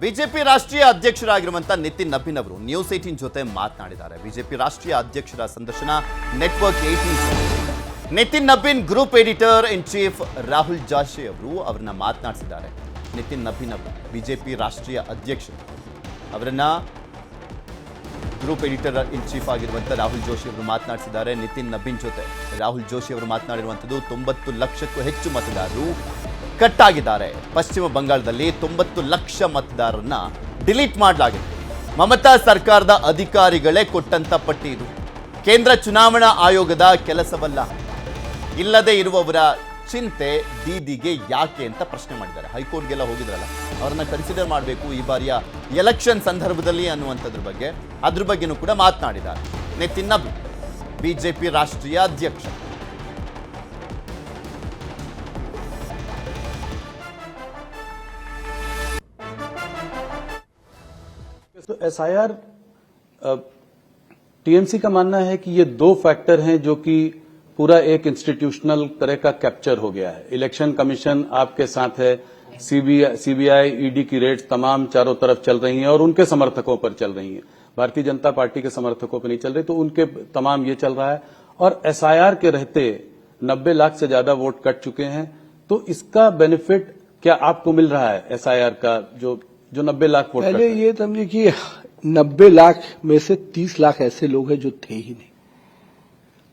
BJP ರಾಷ್ಟ್ರೀಯ ಅಧ್ಯಕ್ಷರಾಗಿರುವಂತ ನಿತಿನ್ ನಬೀನ್ ಅವರು news 18 ಜೊತೆ ಮಾತನಾಡಿದ್ದಾರೆ. ಬಿಜೆಪಿ ರಾಷ್ಟ್ರೀಯ ಅಧ್ಯಕ್ಷರ ಸಂದರ್ಶನ network 18. Nitin Nabin group editor in chief Rahul Joshi ಅವರು ಅವರನ್ನ ಮಾತನಾಡಿಸಿದ್ದಾರೆ. ನಿತಿನ್ ನಬೀನ್ ಅವರು ಬಿಜೆಪಿ ರಾಷ್ಟ್ರೀಯ ಅಧ್ಯಕ್ಷರು ಅವರನ್ನ ಗ್ರೂಪ್ ಎಡಿಟರ್ ಇನ್ ಚೀಫ್ ಆಗಿರುವಂತ ರಾಹುಲ್ ಜೋಶಿ ಅವರು ಮಾತನಾಡಿಸಿದ್ದಾರೆ. ನಿತಿನ್ ನಬೀನ್ ಜೊತೆ ರಾಹುಲ್ ಜೋಶಿ ಅವರು ಮಾತನಾಡಿರುವಂತದ್ದು 90 ಲಕ್ಷಕ್ಕೂ ಹೆಚ್ಚು ಮತದಾರರು ಕಟ್ ಆಗಿದ್ದಾರೆ. ಪಶ್ಚಿಮ ಬಂಗಾಳದಲ್ಲಿ 90 ಲಕ್ಷ ಮತದಾರರನ್ನ ಡಿಲೀಟ್ ಮಾಡಲಾಗಿದೆ. ಮಮತಾ ಸರ್ಕಾರದ ಅಧಿಕಾರಿಗಳೇ ಕೊಟ್ಟಂತ ಪಟ್ಟಿ ಇದು. ಕೇಂದ್ರ ಚುನಾವಣಾ ಆಯೋಗದ ಕೆಲಸವಲ್ಲ. ಇಲ್ಲದೆ ಇರುವವರ ಚಿಂತೆ ದೀದಿಗೆ ಯಾಕೆ ಅಂತ ಪ್ರಶ್ನೆ ಮಾಡಿದ್ದಾರೆ. ಹೈಕೋರ್ಟ್ಗೆಲ್ಲ ಹೋಗಿದ್ರಲ್ಲ, ಅವರನ್ನ ಕನ್ಸಿಡರ್ ಮಾಡಬೇಕು ಈ ಬಾರಿಯ ಎಲೆಕ್ಷನ್ ಸಂದರ್ಭದಲ್ಲಿ ಅನ್ನುವಂಥದ್ರ ಬಗ್ಗೆನೂ ಕೂಡ ಮಾತನಾಡಿದ್ದಾರೆ. ನಿತಿನ್ ನಬೀನ್ ಬಿಜೆಪಿ ರಾಷ್ಟ್ರೀಯ ಅಧ್ಯಕ್ಷ. तो एसआईआर टीएमसी का मानना है कि ये दो फैक्टर हैं जो कि पूरा एक इंस्टीट्यूशनल तरह का कैप्चर हो गया है. इलेक्शन कमीशन आपके साथ है, सीबीआई ईडी की रेड्स तमाम चारों तरफ चल रही हैं और उनके समर्थकों पर चल रही हैं. भारतीय जनता पार्टी के समर्थकों पर नहीं चल रही, तो उनके तमाम ये चल रहा है. और एसआईआर के रहते 90 लाख से ज्यादा वोट कट चुके हैं. तो इसका बेनिफिट क्या आपको मिल रहा है एसआईआर का, जो 90 लाख वोट? पहले ये समझिए कि 90 लाख में से 30 लाख ऐसे लोग हैं जो थे ही नहीं,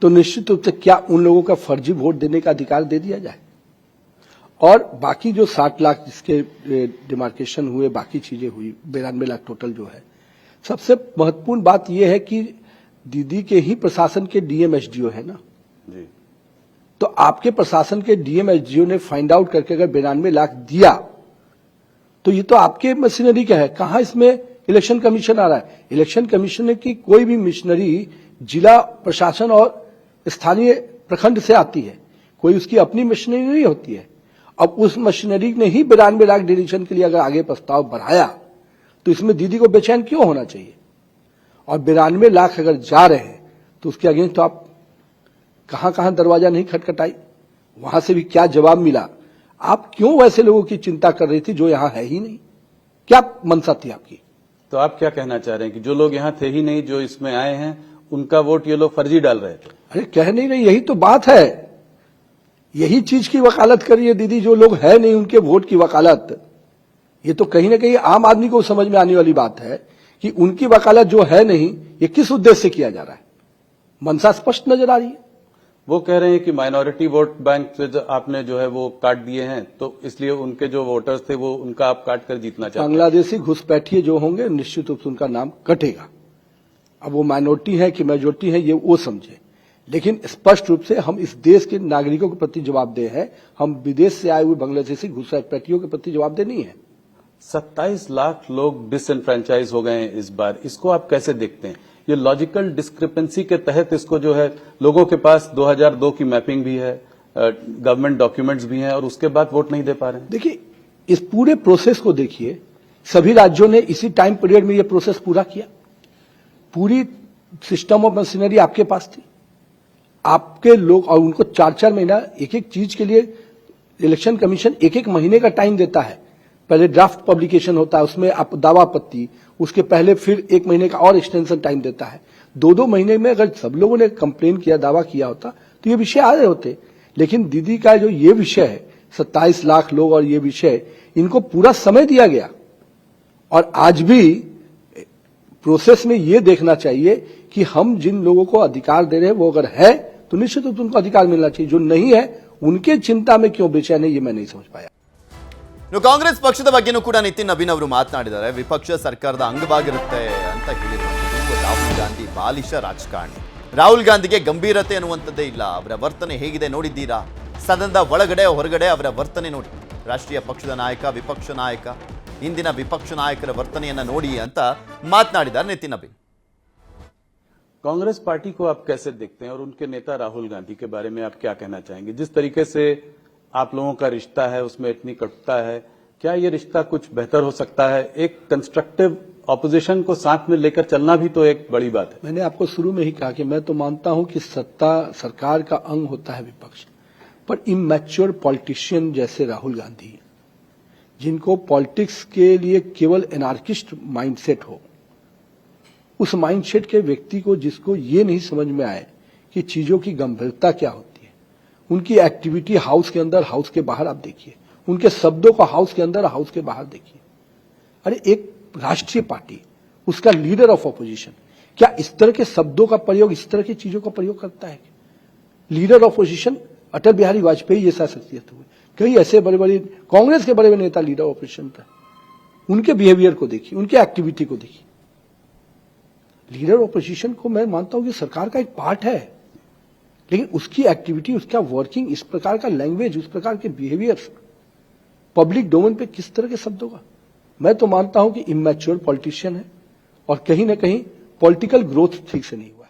तो निश्चित रूप से क्या उन लोगों का फर्जी वोट देने का अधिकार दे दिया जाए? और बाकी जो 60 लाख जिसके डिमार्केशन हुए, बाकी चीजें हुई, 92 लाख टोटल जो है. सबसे महत्वपूर्ण बात यह है कि दीदी के ही प्रशासन के डीएम एसडीओ है ना जी. तो आपके प्रशासन के डीएम एसडीओ ने फाइंड आउट करके अगर 92 लाख दिया तो ये तो आपके मशीनरी का है. कहां इसमें इलेक्शन कमीशन आ रहा है? इलेक्शन कमीशन की कोई भी मशीनरी जिला प्रशासन और स्थानीय प्रखंड से आती है, कोई उसकी अपनी मशीनरी नहीं होती है. अब उस मशीनरी ने ही 92 लाख डिलीशन के लिए अगर आगे प्रस्ताव बढ़ाया तो इसमें दीदी को बेचैन क्यों होना चाहिए? और 92 लाख अगर जा रहे हैं तो उसके अगेंस्ट तो आप कहां कहां दरवाजा नहीं खटखटाई, वहां से भी क्या जवाब मिला? आप क्यों वैसे लोगों की चिंता कर रही थी जो यहां है ही नहीं? क्या मंशा थी आपकी? तो आप क्या कहना चाह रहे हैं कि जो लोग यहाँ थे ही नहीं, जो इसमें आए हैं, उनका वोट ये लोग फर्जी डाल रहे थे? अरे कह नहीं रही, यही तो बात है. यही चीज की वकालत करी है दीदी. जो लोग है नहीं उनके वोट की वकालत, ये तो कहीं ना कहीं आम आदमी को समझ में आने वाली बात है कि उनकी वकालत जो है नहीं, ये किस उद्देश्य से किया जा रहा है. मंशा स्पष्ट नजर आ रही है. वो कह रहे हैं कि माइनॉरिटी वोट बैंक से आपने जो है वो काट दिए हैं, तो इसलिए उनके जो वोटर्स थे वो उनका आप काट कर जीतना चाहते हैं. बांग्लादेशी घुसपैठिए जो होंगे निश्चित रूप से उनका नाम कटेगा. अब वो माइनॉरिटी है कि मेजोरिटी है ये वो समझे, लेकिन स्पष्ट रूप से हम इस देश के नागरिकों के प्रति जवाबदेह है. हम विदेश से आए हुए बांग्लादेशी घुसपैठियों के प्रति जवाबदेह नहीं है. 27 लाख लोग डिसएनफ्रेंचाइज हो गए हैं इस बार. इसको आप कैसे देखते हैं? ये लॉजिकल डिस्क्रिपेंसी के तहत इसको जो है, लोगों के पास 2002 की मैपिंग भी है, गवर्नमेंट डॉक्यूमेंट्स भी हैं, और उसके बाद वोट नहीं दे पा रहे हैं. देखिए, इस पूरे प्रोसेस को देखिए. सभी राज्यों ने इसी टाइम पीरियड में ये प्रोसेस पूरा किया. पूरी सिस्टम ऑफ मशीनरी आपके पास थी. आपके लोग, और उनको 4-4 महीना एक एक चीज के लिए इलेक्शन कमीशन 1-1 महीने का टाइम देता है. पहले ड्राफ्ट पब्लिकेशन होता है, उसमें आप दावा आपत्ति, उसके पहले फिर 1 महीने का और एक्सटेंशन टाइम देता है. 2-2 महीने में अगर सब लोगों ने कंप्लेन किया, दावा किया होता तो ये विषय आ रहे होते. लेकिन दीदी का जो ये विषय है, 27 लाख लोग और ये विषय, इनको पूरा समय दिया गया. और आज भी प्रोसेस में ये देखना चाहिए कि हम जिन लोगों को अधिकार दे रहे हैं वो अगर है तो निश्चित रूप से उनको अधिकार मिलना चाहिए. जो नहीं है उनके चिंता में क्यों बेचैन है, ये मैं नहीं समझ पाया. ಕಾಂಗ್ರೆಸ್ ಪಕ್ಷದ ಬಗ್ಗೆನೂ ಕೂಡ ನಿತಿನ್ ನಬೀನ್ ಅವರು ಮಾತನಾಡಿದ್ದಾರೆ. ವಿಪಕ್ಷ ಸರ್ಕಾರದ ಅಂಗವಾಗಿರುತ್ತೆ ಅಂತ ಹೇಳಿರುವಂಥದ್ದು ರಾಹುಲ್ ಗಾಂಧಿ ಬಾಲಿಶ ರಾಜಕಾರಣಿ. ರಾಹುಲ್ ಗಾಂಧಿಗೆ ಗಂಭೀರತೆ ಅನ್ನುವಂಥದ್ದೇ ಇಲ್ಲ. ಅವರ ವರ್ತನೆ ಹೇಗಿದೆ ನೋಡಿದ್ದೀರಾ? ಸದನದ ಒಳಗಡೆ ಹೊರಗಡೆ ಅವರ ವರ್ತನೆ ನೋಡಿ. ರಾಷ್ಟ್ರೀಯ ಪಕ್ಷದ ನಾಯಕ, ವಿಪಕ್ಷ ನಾಯಕ, ಇಂದಿನ ವಿಪಕ್ಷ ನಾಯಕರ ವರ್ತನೆಯನ್ನ ನೋಡಿ ಅಂತ ಮಾತನಾಡಿದ್ದಾರೆ ನಿತಿನ್ ನಬೀನ್. कांग्रेस पार्टी को आप कैसे देखते हैं और उनके नेता राहुल गांधी के बारे में आप क्या कहना चाहेंगे? जिस तरीके से आप लोगों का रिश्ता है उसमें इतनी कटुता है, क्या ये रिश्ता कुछ बेहतर हो सकता है? एक कंस्ट्रक्टिव ऑपोजिशन को साथ में लेकर चलना भी तो एक बड़ी बात है. मैंने आपको शुरू में ही कहा कि मैं तो मानता हूं कि सत्ता सरकार का अंग होता है विपक्ष, पर इमैच्योर पॉलिटिशियन जैसे राहुल गांधी जिनको पॉलिटिक्स के लिए केवल एनार्किस्ट माइंडसेट हो, उस माइंडसेट के व्यक्ति को जिसको ये नहीं समझ में आए कि चीजों की गंभीरता क्या होती है, उनकी एक्टिविटी हाउस के अंदर, हाउस के बाहर आप देखिए, उनके शब्दों को हाउस के अंदर, हाउस के बाहर देखिए। अरे एक राष्ट्रीय पार्टी, उसका लीडर ऑफ ऑपोजिशन क्या इस तरह के शब्दों का प्रयोग, इस तरह की चीजों का प्रयोग करता है? Leader of opposition Atal Bihari Vajpayee जैसा शख्सियत हुए, कई ऐसे बड़े बड़े कांग्रेस के बड़े बड़े नेता लीडर ऑफ ऑपोजिशन थे, उनके बिहेवियर को देखिए, उनके एक्टिविटी को देखिए। लीडर ऑफ ऑपोजिशन को मैं मानता हूं कि सरकार का एक पार्ट है, लेकिन उसकी एक्टिविटी, उसका वर्किंग, इस प्रकार का लैंग्वेज, उस प्रकार के बिहेवियर पब्लिक डोमेन पे किस तरह के शब्दों का, मैं तो मानता हूं कि इमैच्योर पॉलिटिशियन है और कहीं ना कहीं पॉलिटिकल ग्रोथ ठीक से नहीं हुआ।